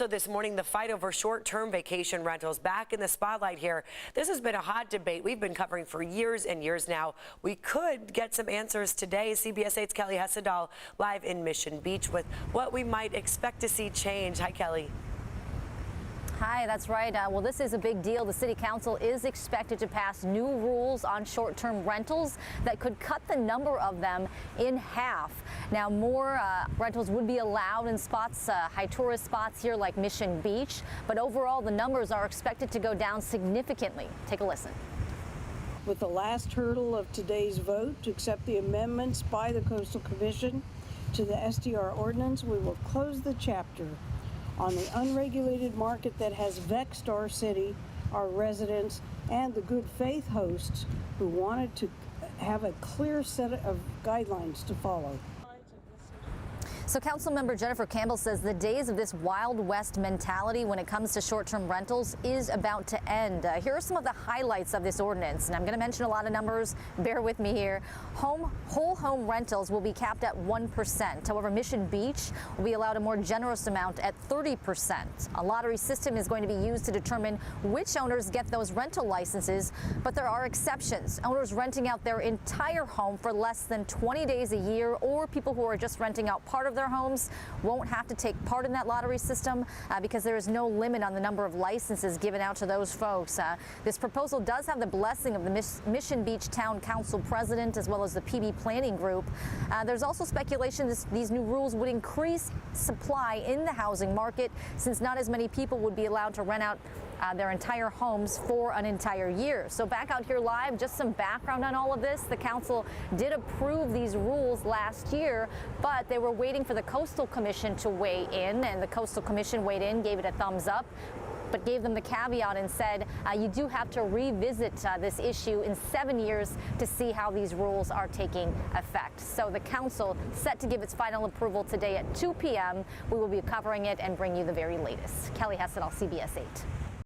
So this morning, the fight over short-term vacation rentals back in the spotlight here. This has been a hot debate we've been covering for years and years now. We could get some answers today. CBS 8's Kelly Hessedal live in Mission Beach with what we might expect to see change. Hi, Kelly. Hi, that's right. Well, this is a big deal. The City Council is expected to pass new rules on short-term rentals that could cut the number of them in half. Now, more rentals would be allowed in spots, high tourist spots here like Mission Beach, but overall the numbers are expected to go down significantly. Take a listen. With the last hurdle of today's vote to accept the amendments by the Coastal Commission to the STR ordinance, we will close the chapter on the unregulated market that has vexed our city, our residents, and the good faith hosts who wanted to have a clear set of guidelines to follow. So Councilmember Jennifer Campbell says the days of this Wild West mentality when it comes to short-term rentals is about to end. Here are some of the highlights of this ordinance, and I'm going to mention a lot of numbers. Bear with me here. Whole home rentals will be capped at 1%. However, Mission Beach will be allowed a more generous amount at 30%. A lottery system is going to be used to determine which owners get those rental licenses, but there are exceptions. Owners renting out their entire home for less than 20 days a year, or people who are just renting out part of their homes won't have to take part in that lottery system because there is no limit on the number of licenses given out to those folks. This proposal does have the blessing of the Mission Beach Town Council president as well as the PB Planning Group. There's also speculation these new rules would increase supply in the housing market since not as many people would be allowed to rent out their entire homes for an entire year. So back out here live, just some background on all of this. The council did approve these rules last year, but they were waiting for the Coastal Commission to weigh in, and the Coastal Commission weighed in, gave it a thumbs up, but gave them the caveat and said you do have to revisit this issue in 7 years to see how these rules are taking effect. So the council set to give its final approval today at 2 p.m. We will be covering it and bring you the very latest. Kelly Hessedal, CBS 8.